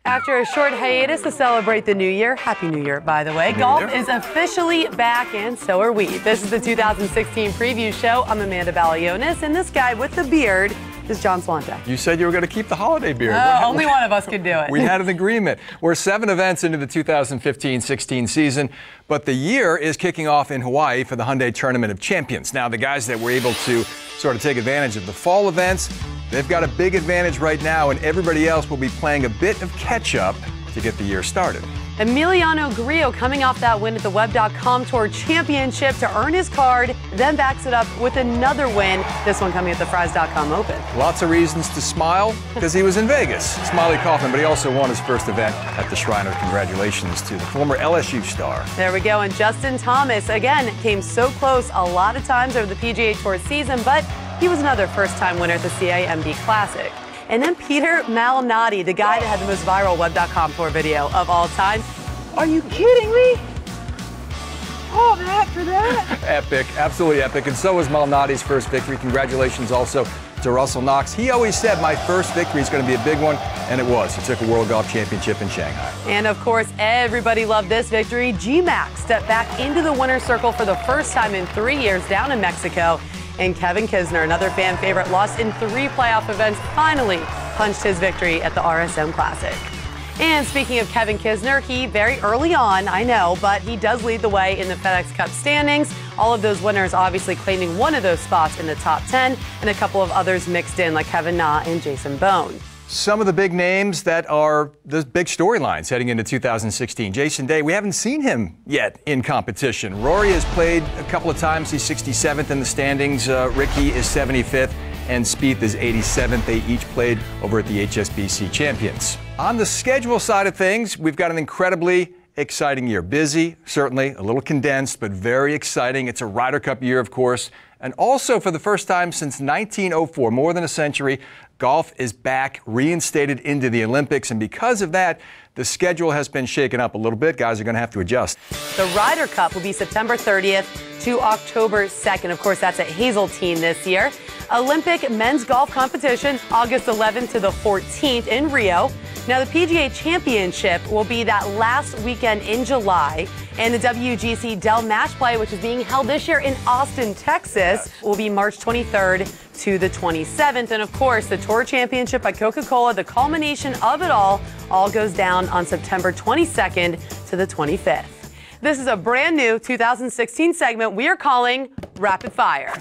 After a short hiatus to celebrate the new year, Happy New Year, by the way, golf is officially back, and so are we. This is the 2016 Preview Show. I'm Amanda Balionis, and this guy with the beard is John Swantek. You said you were going to keep the holiday beard. Only one of us could do it. We had an agreement. We're 7 events into the 2015-16 season, but the year is kicking off in Hawaii for the Hyundai Tournament of Champions. Now, the guys that were able to sort of take advantage of the fall events, they've got a big advantage right now, and everybody else will be playing a bit of catch-up to get the year started. Emiliano Grillo coming off that win at the Web.com Tour Championship to earn his card, then backs it up with another win, this one coming at the Fries.com Open. Lots of reasons to smile because he was in Vegas. Smiley Kaufman, but he also won his first event at the Shrine. Congratulations to the former LSU star. There we go, and Justin Thomas, again, came so close a lot of times over the PGA Tour season, but he was another first-time winner at the CIMB Classic. And then Peter Malnati, the guy that had the most viral Web.com Tour video of all time. Are you kidding me? Oh, that for that? Epic, absolutely epic. And so was Malnati's first victory. Congratulations also to Russell Knox. He always said my first victory is going to be a big one, and it was. He took a World Golf Championship in Shanghai. And of course, everybody loved this victory. G-Max stepped back into the winner's circle for the first time in 3 years down in Mexico. And Kevin Kisner, another fan favorite, lost in 3 playoff events, finally punched his victory at the RSM Classic. And speaking of Kevin Kisner, he very early on, I know, but he does lead the way in the FedEx Cup standings. All of those winners obviously claiming one of those spots in the top 10, and a couple of others mixed in like Kevin Na and Jason Bone. Some of the big names that are the big storylines heading into 2016. Jason Day, we haven't seen him yet in competition. Rory has played a couple of times. He's 67th in the standings. Ricky is 75th, and Spieth is 87th. They each played over at the HSBC Champions. On the schedule side of things, we've got an incredibly exciting year. Busy, certainly, a little condensed, but very exciting. It's a Ryder Cup year, of course. And also, for the first time since 1904, more than a century, golf is back, reinstated into the Olympics. And because of that, the schedule has been shaken up a little bit. Guys are going to have to adjust. The Ryder Cup will be September 30th to October 2nd. Of course, that's at Hazeltine this year. Olympic men's golf competition, August 11th to the 14th in Rio. Now, the PGA Championship will be that last weekend in July, and the WGC Dell Match Play, which is being held this year in Austin, Texas, will be March 23rd to the 27th. And, of course, the Tour Championship by Coca-Cola, the culmination of it all goes down on September 22nd to the 25th. This is a brand new 2016 segment we are calling Rapid Fire.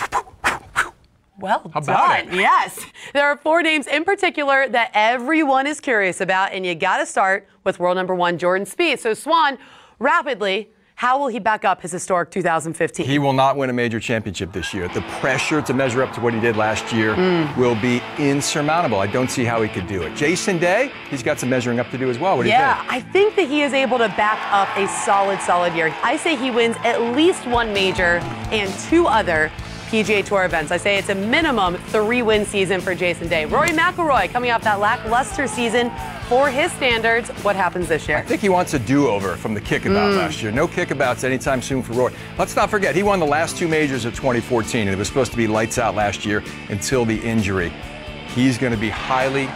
Well How about it? Yes. There are 4 names in particular that everyone is curious about, and you got to start with world number 1, Jordan Spieth. So, Swan, rapidly, how will he back up his historic 2015? He will not win a major championship this year. The pressure to measure up to what he did last year will be insurmountable. I don't see how he could do it. Jason Day, he's got some measuring up to do as well. What do you think? Yeah, I think that he is able to back up a solid year. I say he wins at least 1 major and 2 other PGA Tour events. I say it's a minimum 3-win season for Jason Day. Rory McIlroy coming off that lackluster season for his standards. What happens this year? I think he wants a do-over from the kickabout last year. No kickabouts anytime soon for Rory. Let's not forget, he won the last 2 majors of 2014, and it was supposed to be lights out last year until the injury. He's going to be highly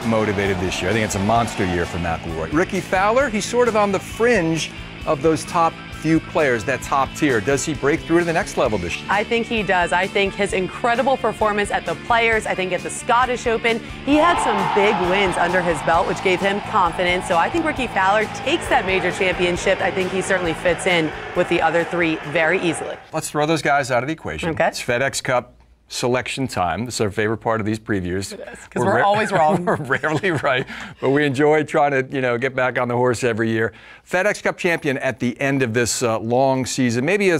motivated this year. I think it's a monster year for McIlroy. Ricky Fowler, he's sort of on the fringe of those top few players, that top tier. Does he break through to the next level this year? I think he does. I think his incredible performance at the Players, I think at the Scottish Open, he had some big wins under his belt, which gave him confidence. So I think Ricky Fowler takes that major championship. I think he certainly fits in with the other 3 very easily. Let's throw those guys out of the equation. Okay. It's FedEx Cup selection time. This is our favorite part of these previews. It is, because we're always wrong. We're rarely right, but we enjoy trying to, get back on the horse every year. FedEx Cup champion at the end of this long season, maybe a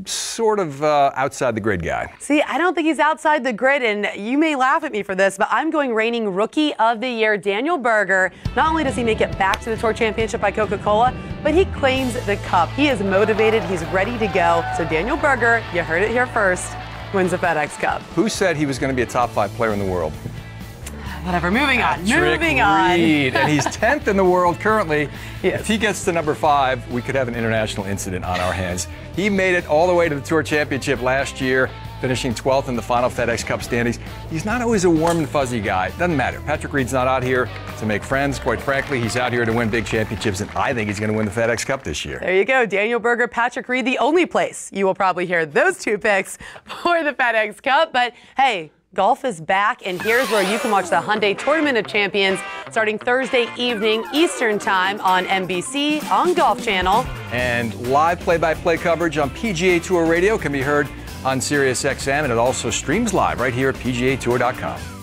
sort of outside the grid guy. See, I don't think he's outside the grid, and you may laugh at me for this, but I'm going reigning Rookie of the Year, Daniel Berger. Not only does he make it back to the Tour Championship by Coca-Cola, but he claims the cup. He is motivated. He's ready to go. So Daniel Berger, you heard it here first, wins the FedEx Cup. Who said he was going to be a top 5 player in the world? Whatever, moving on. Patrick Reed. And he's 10th in the world currently. Yes. If he gets to number 5, we could have an international incident on our hands. He made it all the way to the Tour Championship last year. finishing 12th in the final FedEx Cup standings. He's not always a warm and fuzzy guy. Doesn't matter. Patrick Reed's not out here to make friends. Quite frankly, he's out here to win big championships, and I think he's going to win the FedEx Cup this year. There you go. Daniel Berger, Patrick Reed, the only place you will probably hear those two picks for the FedEx Cup. But hey, golf is back, and here's where you can watch the Hyundai Tournament of Champions starting Thursday evening Eastern Time on NBC on Golf Channel. And live play-by-play coverage on PGA Tour Radio can be heard on SiriusXM, and it also streams live right here at PGATour.com.